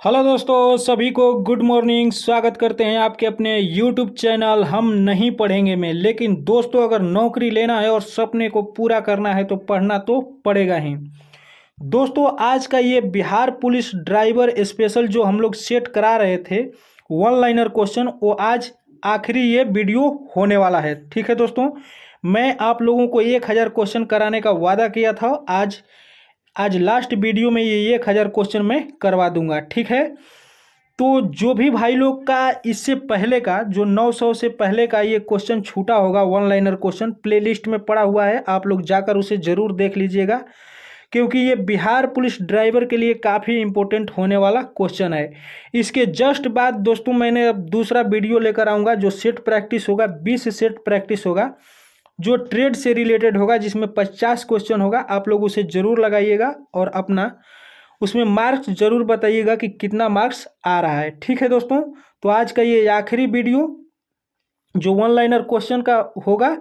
Hello दोस्तों, सभी को गुड मॉर्निंग। स्वागत करते हैं आपके अपने यूट्यूब चैनल हम नहीं पढ़ेंगे में। लेकिन दोस्तों, अगर नौकरी लेना है और सपने को पूरा करना है तो पढ़ना तो पड़ेगा ही। दोस्तों, आज का ये बिहार पुलिस ड्राइवर स्पेशल जो हम लोग सेट करा रहे थे वन लाइनर क्वेश्चन, वो आज आखिरी ये वीडियो होने वाला है। ठीक है दोस्तों, मैं आप लोगों को 1000 क्वेश्चन कराने का वादा किया था। आज लास्ट वीडियो में ये 1000 क्वेश्चन मैं करवा दूंगा। ठीक है, तो जो भी भाई लोग का इससे पहले का जो 900 से पहले का ये क्वेश्चन छूटा होगा वन लाइनर क्वेश्चन, प्लेलिस्ट में पड़ा हुआ है, आप लोग जाकर उसे ज़रूर देख लीजिएगा, क्योंकि ये बिहार पुलिस ड्राइवर के लिए काफ़ी इंपॉर्टेंट होने वाला क्वेश्चन है। इसके जस्ट बाद दोस्तों मैंने अब दूसरा वीडियो लेकर आऊँगा जो सेट प्रैक्टिस होगा, 20 सेट प्रैक्टिस होगा, जो ट्रेड से रिलेटेड होगा, जिसमें 50 क्वेश्चन होगा। आप लोग उसे ज़रूर लगाइएगा और अपना उसमें मार्क्स ज़रूर बताइएगा कि कितना मार्क्स आ रहा है। ठीक है दोस्तों, तो आज का ये आखिरी वीडियो जो वन लाइनर क्वेश्चन का होगा,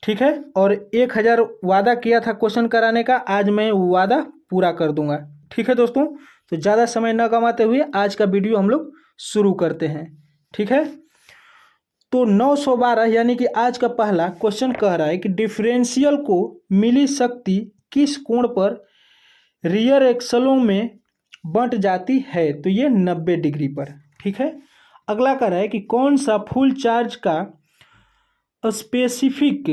ठीक है, और 1000 वादा किया था क्वेश्चन कराने का, आज मैं वो वादा पूरा कर दूंगा। ठीक है दोस्तों, तो ज़्यादा समय न गंवाते हुए आज का वीडियो हम लोग शुरू करते हैं। ठीक है, तो 912 यानी कि आज का पहला क्वेश्चन कह रहा है कि डिफरेंशियल को मिली शक्ति किस कोण पर रियर एक्सलों में बंट जाती है, तो ये 90 डिग्री पर। ठीक है, अगला कह रहा है कि कौन सा फुल चार्ज का स्पेसिफिक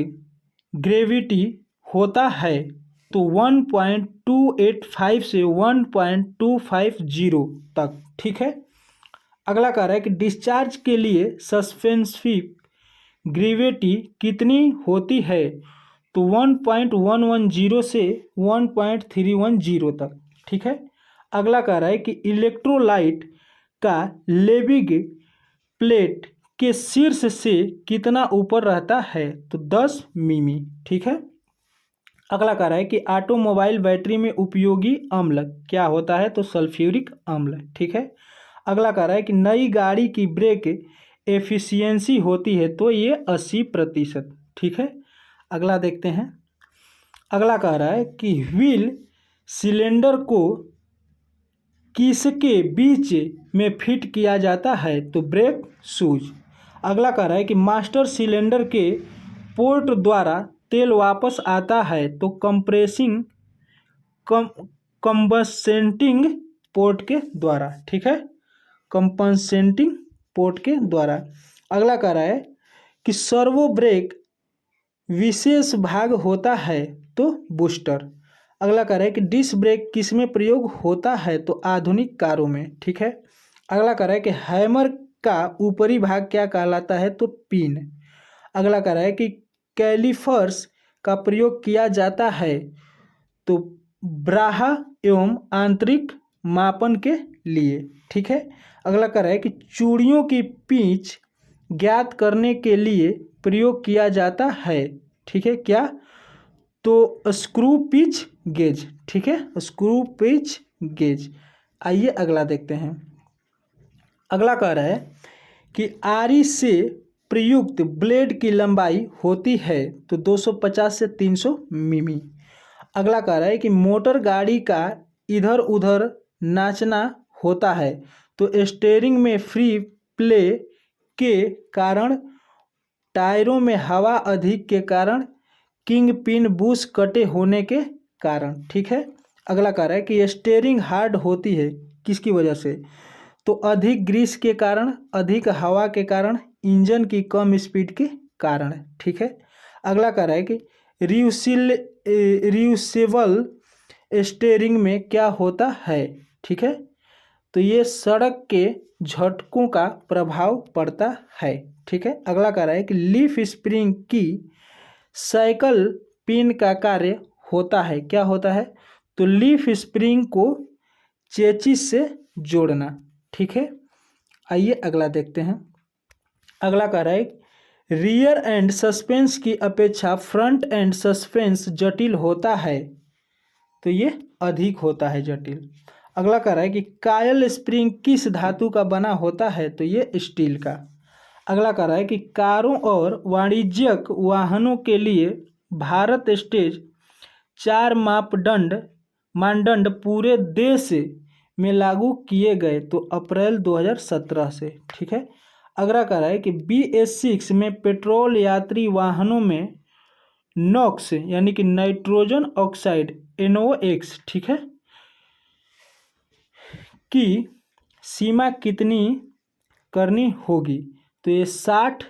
ग्रेविटी होता है, तो 1.285 से 1.250 तक। ठीक है, अगला कह रहा है कि डिस्चार्ज के लिए सस्पेंसिव ग्रेविटी कितनी होती है, तो 1.110 से 1.310 तक। ठीक है, अगला कह रहा है कि इलेक्ट्रोलाइट का लेविग प्लेट के शीर्ष से कितना ऊपर रहता है, तो 10 मिमी। ठीक है, अगला कह रहा है कि ऑटोमोबाइल बैटरी में उपयोगी अम्ल क्या होता है, तो सल्फ्यूरिक अम्ल। ठीक है, अगला कह रहा है कि नई गाड़ी की ब्रेक एफिशिएंसी होती है, तो ये 80%। ठीक है, अगला देखते हैं। अगला कह रहा है कि व्हील सिलेंडर को किसके बीच में फिट किया जाता है, तो ब्रेक शूज। अगला कह रहा है कि मास्टर सिलेंडर के पोर्ट द्वारा तेल वापस आता है, तो कंप्रेसिंग कंबसेंटिंग पोर्ट के द्वारा। ठीक है, कंपनसेटिंग पोर्ट के द्वारा। अगला कह रहा है कि सर्वो ब्रेक विशेष भाग होता है, तो बूस्टर। अगला कह रहा है कि डिस्क ब्रेक किसमें प्रयोग होता है, तो आधुनिक कारों में। ठीक है, अगला कह रहा है कि हैमर का ऊपरी भाग क्या कहलाता है, तो पिन। अगला कह रहा है कि कैलिपर्स का प्रयोग किया जाता है, तो ब्राहा एवं आंतरिक मापन के लिए। ठीक है, अगला कह रहा है कि चूड़ियों की पिच ज्ञात करने के लिए प्रयोग किया जाता है। ठीक है, क्या, तो स्क्रू पिच गेज। ठीक है, स्क्रू पिच गेज। आइए अगला देखते हैं। अगला कह रहा है कि आरी से प्रयुक्त ब्लेड की लंबाई होती है, तो 250 से 300 मिमी। अगला कह रहा है कि मोटर गाड़ी का इधर उधर नाचना होता है, तो स्टीयरिंग में फ्री प्ले के कारण, टायरों में हवा अधिक के कारण, किंग पिन बुश कटे होने के कारण। ठीक है, अगला कह रहा है कि स्टीयरिंग हार्ड होती है किसकी वजह से, तो अधिक ग्रीस के कारण, अधिक हवा के कारण, इंजन की कम स्पीड के कारण। ठीक है, अगला कह रहा है कि रियूसेबल स्टीयरिंग में क्या होता है। ठीक है, तो ये सड़क के झटकों का प्रभाव पड़ता है। ठीक है, अगला कह रहा है कि लीफ स्प्रिंग की साइकिल पिन का कार्य होता है, क्या होता है, तो लीफ स्प्रिंग को चेचिस से जोड़ना। ठीक है, आइए अगला देखते हैं। अगला कह रहा है रियर एंड सस्पेंस की अपेक्षा फ्रंट एंड सस्पेंस जटिल होता है, तो ये अधिक होता है जटिल। अगला कह रहा है कि कायल स्प्रिंग किस धातु का बना होता है, तो ये स्टील का। अगला कह रहा है कि कारों और वाणिज्यिक वाहनों के लिए भारत स्टेज 4 मानदंड पूरे देश में लागू किए गए, तो अप्रैल 2017 से। ठीक है। अगला कह रहा है कि BS6 में पेट्रोल यात्री वाहनों में नॉक्स यानी कि नाइट्रोजन ऑक्साइड NOx, ठीक है, की सीमा कितनी करनी होगी? तो ये 60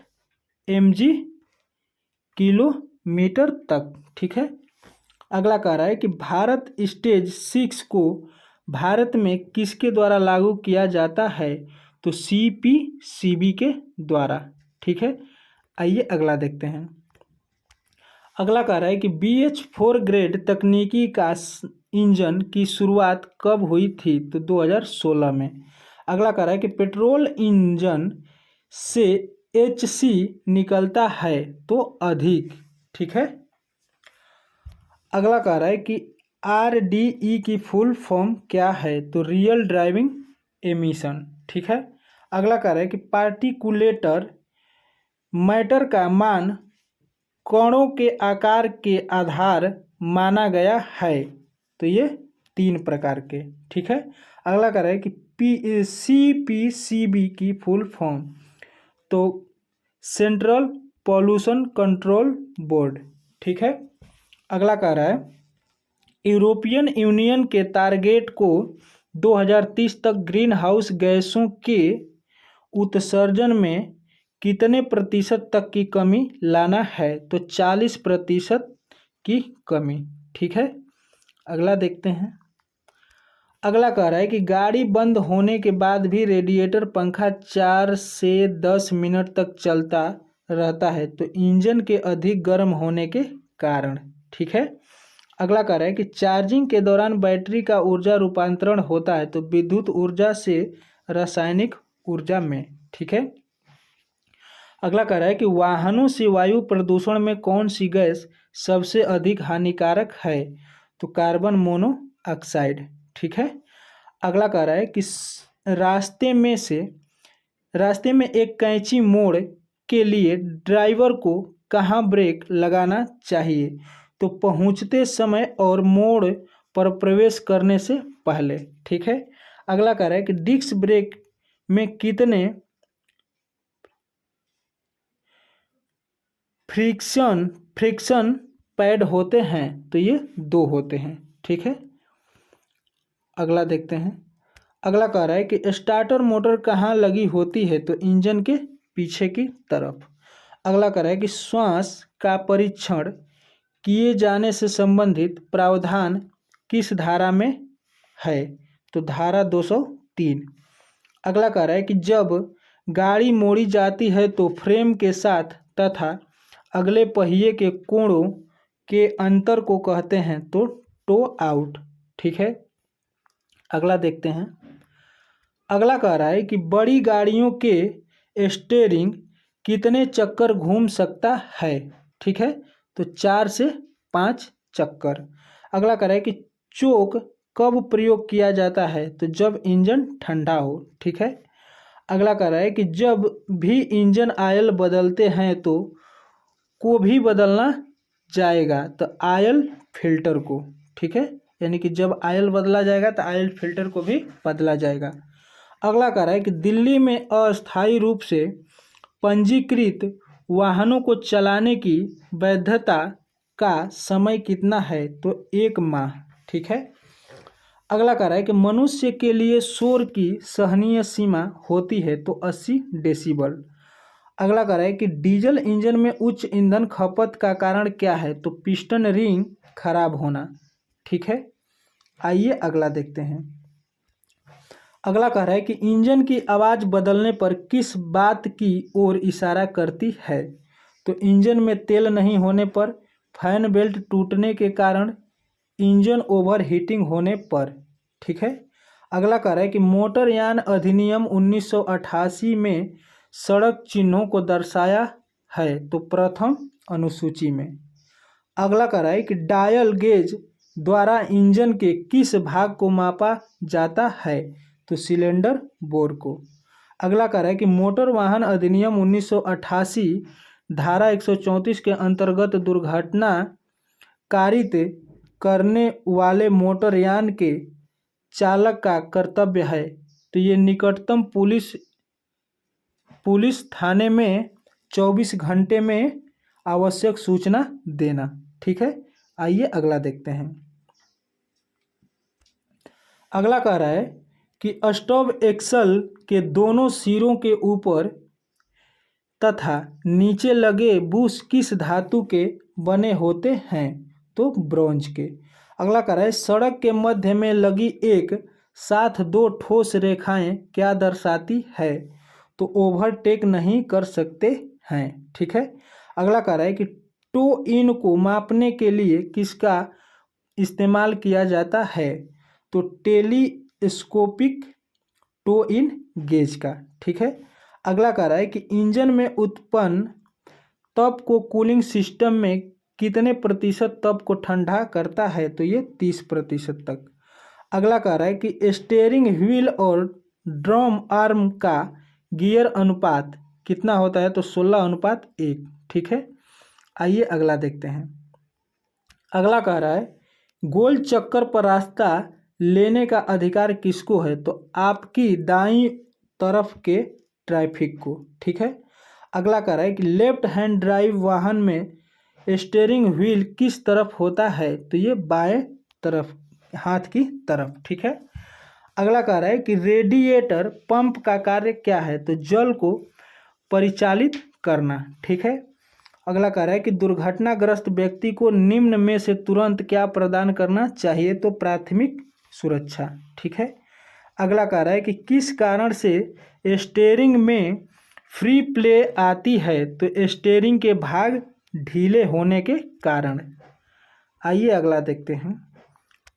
mg किलोमीटर तक। ठीक है। अगला कह रहा है कि भारत स्टेज 6 को भारत में किसके द्वारा लागू किया जाता है? तो CPCB के द्वारा। ठीक है। आइए अगला देखते हैं। अगला कह रहा है कि BH4 ग्रेड तकनीकी का इंजन की शुरुआत कब हुई थी? तो 2016 में। अगला कह रहा है कि पेट्रोल इंजन से HC निकलता है तो अधिक। ठीक है। अगला कह रहा है कि RDE की फुल फॉर्म क्या है? तो रियल ड्राइविंग एमिशन। ठीक है। अगला कह रहा है कि पार्टिकुलेटर मैटर का मान कणों के आकार के आधार माना गया है। तो ये 3 प्रकार के। ठीक है। अगला कह रहा है कि CPCB की फुल फॉर्म, तो सेंट्रल पॉल्यूशन कंट्रोल बोर्ड। ठीक है। अगला कह रहा है यूरोपियन यूनियन के टारगेट को 2030 तक ग्रीन हाउस गैसों के उत्सर्जन में कितने प्रतिशत तक की कमी लाना है? तो 40% की कमी। ठीक है। अगला देखते हैं। अगला कह रहा है कि गाड़ी बंद होने के बाद भी रेडिएटर पंखा 4 से 10 मिनट तक चलता रहता है, तो इंजन के अधिक गर्म होने के कारण। ठीक है। अगला कह रहा है कि चार्जिंग के दौरान बैटरी का ऊर्जा रूपांतरण होता है, तो विद्युत ऊर्जा से रासायनिक ऊर्जा में। ठीक है। अगला कह रहा है कि वाहनों से वायु प्रदूषण में कौन सी गैस सबसे अधिक हानिकारक है? तो कार्बन मोनोऑक्साइड। ठीक है। अगला कह रहा है कि रास्ते में एक कैंची मोड़ के लिए ड्राइवर को कहाँ ब्रेक लगाना चाहिए? तो पहुंचते समय और मोड़ पर प्रवेश करने से पहले। ठीक है। अगला कह रहा है कि डिस्क ब्रेक में कितने फ्रिक्शन पैड होते हैं? तो ये 2 होते हैं। ठीक है। अगला देखते हैं। अगला कह रहा है कि स्टार्टर मोटर कहाँ लगी होती है? तो इंजन के पीछे की तरफ। अगला कह रहा है कि श्वास का परीक्षण किए जाने से संबंधित प्रावधान किस धारा में है? तो धारा 203। अगला कह रहा है कि जब गाड़ी मोड़ी जाती है तो फ्रेम के साथ तथा अगले पहिए के कोणों के अंतर को कहते हैं तो टो आउट। ठीक है। अगला देखते हैं। अगला कह रहा है कि बड़ी गाड़ियों के स्टीयरिंग कितने चक्कर घूम सकता है? ठीक है। तो 4 से 5 चक्कर। अगला कह रहा है कि चोक कब प्रयोग किया जाता है? तो जब इंजन ठंडा हो। ठीक है। अगला कह रहा है कि जब भी इंजन ऑयल बदलते हैं तो को भी बदलना जाएगा, तो ऑयल फिल्टर को। ठीक है। यानी कि जब ऑयल बदला जाएगा तो ऑयल फिल्टर को भी बदला जाएगा। अगला कह रहा है कि दिल्ली में अस्थायी रूप से पंजीकृत वाहनों को चलाने की वैधता का समय कितना है? तो 1 माह। ठीक है। अगला कह रहा है कि मनुष्य के लिए शोर की सहनीय सीमा होती है तो 80 डेसिबल। अगला कह रहा है कि डीजल इंजन में उच्च ईंधन खपत का कारण क्या है? तो पिस्टन रिंग खराब होना। ठीक है। आइए अगला देखते हैं। अगला कह रहा है कि इंजन की आवाज़ बदलने पर किस बात की ओर इशारा करती है? तो इंजन में तेल नहीं होने पर, फैन बेल्ट टूटने के कारण, इंजन ओवर हीटिंग होने पर। ठीक है। अगला कह रहा है कि मोटरयान अधिनियम 1988 में सड़क चिन्हों को दर्शाया है तो प्रथम अनुसूची में। अगला कह रहा है कि डायल गेज द्वारा इंजन के किस भाग को मापा जाता है? तो सिलेंडर बोर को। अगला कह रहा है कि मोटर वाहन अधिनियम 1988 धारा 134 के अंतर्गत दुर्घटना कारित करने वाले मोटरयान के चालक का कर्तव्य है? तो ये निकटतम पुलिस थाने में 24 घंटे में आवश्यक सूचना देना। ठीक है, आइए अगला देखते हैं। अगला कह रहा है कि स्टॉप एक्सल के दोनों सिरों के ऊपर तथा नीचे लगे बुश किस धातु के बने होते हैं? तो ब्रॉन्ज के। अगला कह रहा है सड़क के मध्य में लगी एक साथ दो ठोस रेखाएं क्या दर्शाती है? तो ओवरटेक नहीं कर सकते हैं। ठीक है, अगला कह रहा है कि टो इन को मापने के लिए किसका इस्तेमाल किया जाता है? तो टेलीस्कोपिक टो इन गेज का। ठीक है, अगला कह रहा है कि इंजन में उत्पन्न ताप को कूलिंग सिस्टम में कितने प्रतिशत ताप को ठंडा करता है? तो ये 30% तक। अगला कह रहा है कि स्टीयरिंग व्हील और ड्रम आर्म का गियर अनुपात कितना होता है? तो 16:1। ठीक है, आइए अगला देखते हैं। अगला कह रहा है गोल चक्कर पर रास्ता लेने का अधिकार किसको है? तो आपकी दाईं तरफ के ट्रैफिक को। ठीक है, अगला कह रहा है कि लेफ्ट हैंड ड्राइव वाहन में स्टीयरिंग व्हील किस तरफ होता है? तो ये बाएं तरफ, हाथ की तरफ। ठीक है, अगला कह रहा है कि रेडिएटर पंप का कार्य क्या है? तो जल को परिचालित करना। ठीक है, अगला कह रहा है कि दुर्घटनाग्रस्त व्यक्ति को निम्न में से तुरंत क्या प्रदान करना चाहिए? तो प्राथमिक सुरक्षा। ठीक है, अगला कह रहा है कि किस कारण से स्टीयरिंग में फ्री प्ले आती है? तो स्टीयरिंग के भाग ढीले होने के कारण। आइए अगला देखते हैं।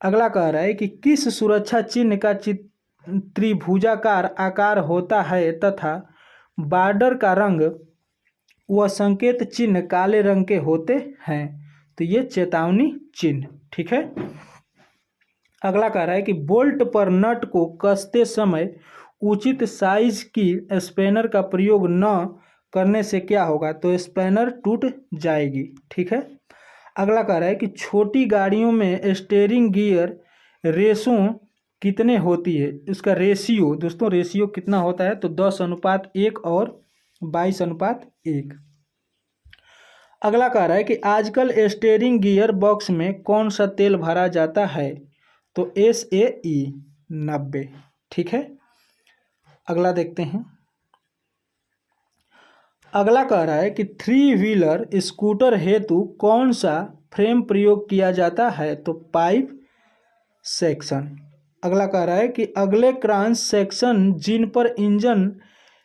अगला कह रहा है कि किस सुरक्षा चिन्ह का त्रिभुजाकार आकार होता है तथा बॉर्डर का रंग व संकेत चिन्ह काले रंग के होते हैं? तो ये चेतावनी चिन्ह। ठीक है, अगला कह रहा है कि बोल्ट पर नट को कसते समय उचित साइज की स्पैनर का प्रयोग न करने से क्या होगा? तो स्पैनर टूट जाएगी। ठीक है, अगला कह रहा है कि छोटी गाड़ियों में स्टीयरिंग गियर रेशो कितने होती है? इसका रेशियो दोस्तों, रेशियो कितना होता है? तो 10:1 और 22:1। अगला कह रहा है कि आजकल स्टीयरिंग गियर बॉक्स में कौन सा तेल भरा जाता है? तो SAE 90। ठीक है, अगला देखते हैं। अगला कह रहा है कि 3 व्हीलर स्कूटर हेतु कौन सा फ्रेम प्रयोग किया जाता है? तो पाइप सेक्शन। अगला कह रहा है कि अगले क्रॉस सेक्शन जिन पर इंजन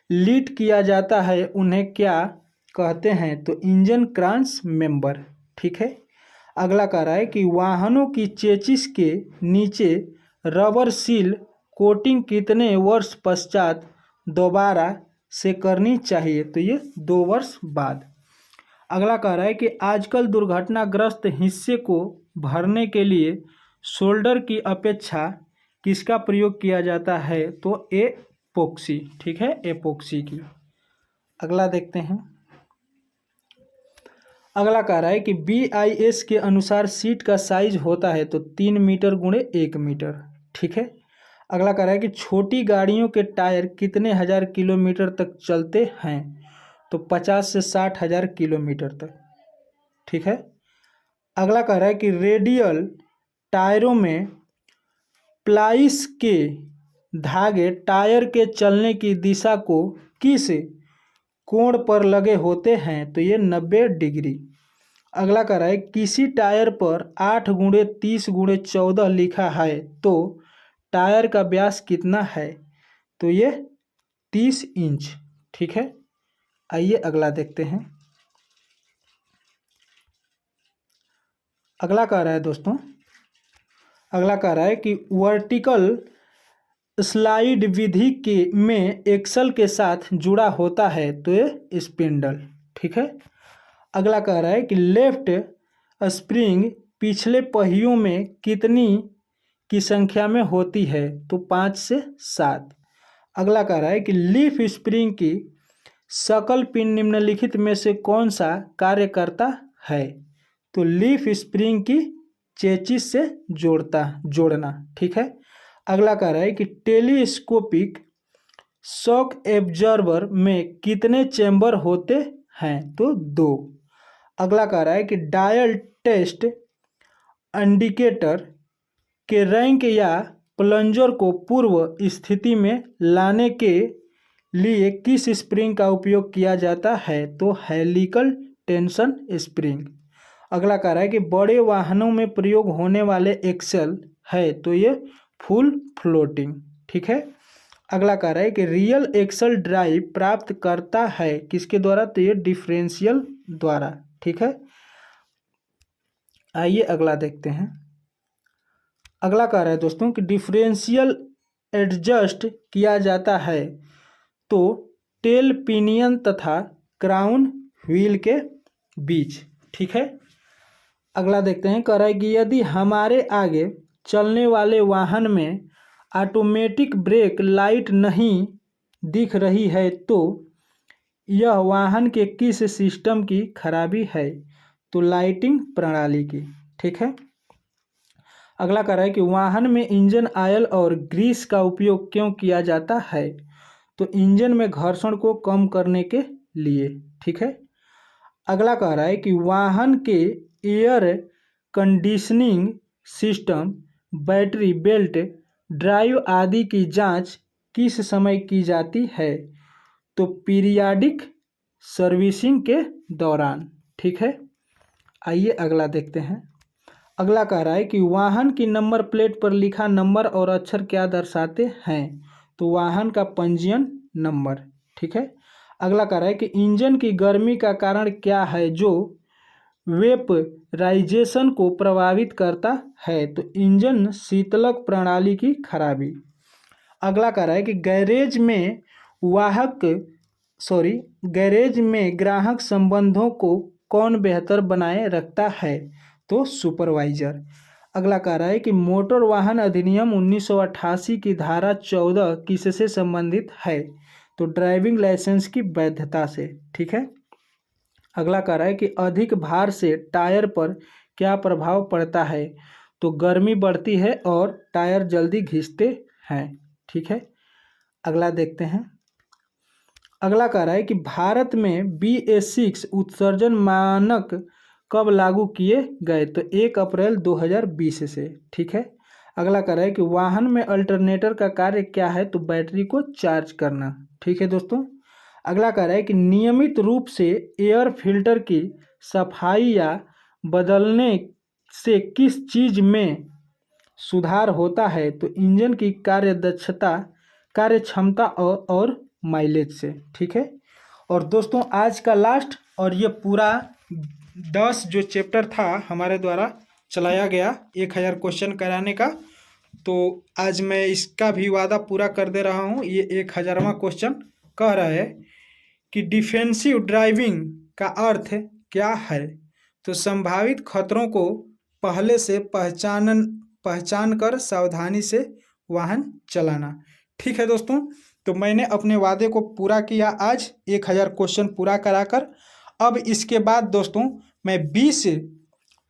लीड किया जाता है उन्हें क्या कहते हैं? तो इंजन क्रॉस मेंबर। ठीक है, अगला कह रहा है कि वाहनों की चेसिस के नीचे रबर सील कोटिंग कितने वर्ष पश्चात दोबारा से करनी चाहिए? तो ये 2 वर्ष बाद। अगला कह रहा है कि आजकल दुर्घटनाग्रस्त हिस्से को भरने के लिए शोल्डर की अपेक्षा किसका प्रयोग किया जाता है? तो एपोक्सी। ठीक है, एपोक्सी की। अगला देखते हैं। अगला कह रहा है कि BIS के अनुसार सीट का साइज होता है तो 3 मीटर गुणे 1 मीटर। ठीक है, अगला कह रहा है कि छोटी गाड़ियों के टायर कितने हजार किलोमीटर तक चलते हैं? तो 50 से 60 हजार किलोमीटर तक। ठीक है, अगला कह रहा है कि रेडियल टायरों में प्लाइस के धागे टायर के चलने की दिशा को किस कोण पर लगे होते हैं? तो ये 90 डिग्री। अगला कह रहा है किसी टायर पर 8x30x14 लिखा है तो टायर का व्यास कितना है? तो ये 30 इंच। ठीक है, आइए अगला देखते हैं। अगला कह रहा है दोस्तों, अगला कह रहा है कि वर्टिकल स्लाइड विधि के में एक्सल के साथ जुड़ा होता है तो ये स्पिंडल। ठीक है, अगला कह रहा है कि लेफ्ट स्प्रिंग पिछले पहियों में कितनी की संख्या में होती है? तो 5 से 7। अगला कह रहा है कि लीफ स्प्रिंग की सकल पिन निम्नलिखित में से कौन सा कार्य करता है? तो लीफ स्प्रिंग की चेचिस से जोड़ना। ठीक है, अगला कह रहा है कि टेलीस्कोपिक शॉक एब्जॉर्बर में कितने चैम्बर होते हैं, तो 2। अगला कह रहा है कि डायल टेस्ट इंडिकेटर के रैंक या प्लंजर को पूर्व स्थिति में लाने के लिए किस स्प्रिंग का उपयोग किया जाता है, तो हेलिकल टेंशन स्प्रिंग। अगला कह रहा है कि बड़े वाहनों में प्रयोग होने वाले एक्सेल है, तो ये फुल फ्लोटिंग, ठीक है। अगला कह रहा है कि रियल एक्सल ड्राइव प्राप्त करता है किसके द्वारा, तो ये डिफरेंशियल द्वारा, ठीक है। आइए अगला देखते हैं। अगला कह रहा है दोस्तों कि डिफरेंशियल एडजस्ट किया जाता है तो टेल पिनियन तथा क्राउन व्हील के बीच, ठीक है। अगला देखते हैं, कह रहा है कि यदि हमारे आगे चलने वाले वाहन में ऑटोमेटिक ब्रेक लाइट नहीं दिख रही है तो यह वाहन के किस सिस्टम की खराबी है, तो लाइटिंग प्रणाली की, ठीक है। अगला कह रहा है कि वाहन में इंजन ऑयल और ग्रीस का उपयोग क्यों किया जाता है, तो इंजन में घर्षण को कम करने के लिए, ठीक है। अगला कह रहा है कि वाहन के air conditioning system, battery, belt drive आदि की जांच किस समय की जाती है, तो पीरियाडिक सर्विसिंग के दौरान, ठीक है। आइए अगला देखते हैं। अगला कह रहा है कि वाहन की नंबर प्लेट पर लिखा नंबर और अक्षर क्या दर्शाते हैं, तो वाहन का पंजीयन नंबर, ठीक है। अगला कह रहा है कि इंजन की गर्मी का कारण क्या है जो वेपराइजेशन को प्रभावित करता है, तो इंजन शीतलक प्रणाली की खराबी। अगला कह रहा है कि गैरेज में ग्राहक संबंधों को कौन बेहतर बनाए रखता है, तो सुपरवाइजर। अगला कह रहा है कि मोटर वाहन अधिनियम 1988 की धारा 14 किससे संबंधित है, तो ड्राइविंग लाइसेंस की वैधता से, ठीक है। अगला कह रहा है कि अधिक भार से टायर पर क्या प्रभाव पड़ता है, तो गर्मी बढ़ती है और टायर जल्दी घिसते हैं, ठीक है। अगला देखते हैं। अगला कह रहा है कि भारत में BS6 उत्सर्जन मानक कब लागू किए गए, तो 1 अप्रैल 2020 से, ठीक है। अगला कह रहा है कि वाहन में अल्टरनेटर का कार्य क्या है, तो बैटरी को चार्ज करना, ठीक है दोस्तों। अगला कह रहा है कि नियमित रूप से एयर फिल्टर की सफाई या बदलने से किस चीज़ में सुधार होता है, तो इंजन की कार्य क्षमता और माइलेज से, ठीक है। और दोस्तों आज का लास्ट और ये पूरा 10 जो चैप्टर था हमारे द्वारा चलाया गया 1000 क्वेश्चन कराने का, तो आज मैं इसका भी वादा पूरा कर दे रहा हूँ। ये 1000वां क्वेश्चन कह रहा है कि डिफेंसिव ड्राइविंग का अर्थ क्या है, तो संभावित खतरों को पहले से पहचान कर सावधानी से वाहन चलाना, ठीक है दोस्तों। तो मैंने अपने वादे को पूरा किया आज 1000 क्वेश्चन पूरा कराकर। अब इसके बाद दोस्तों मैं 20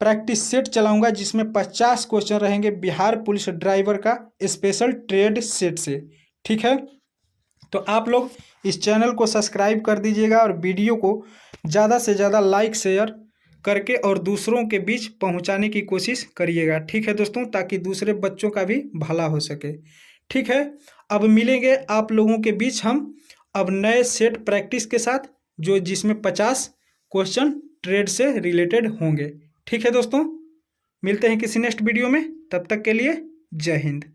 प्रैक्टिस सेट चलाऊंगा जिसमें 50 क्वेश्चन रहेंगे बिहार पुलिस ड्राइवर का स्पेशल ट्रेड सेट से, ठीक है। तो आप लोग इस चैनल को सब्सक्राइब कर दीजिएगा और वीडियो को ज़्यादा से ज़्यादा लाइक शेयर करके और दूसरों के बीच पहुंचाने की कोशिश करिएगा, ठीक है दोस्तों, ताकि दूसरे बच्चों का भी भला हो सके, ठीक है। अब मिलेंगे आप लोगों के बीच हम अब नए सेट प्रैक्टिस के साथ जिसमें 50 क्वेश्चन ट्रेड से रिलेटेड होंगे, ठीक है दोस्तों। मिलते हैं किसी नेक्स्ट वीडियो में, तब तक के लिए जय हिंद।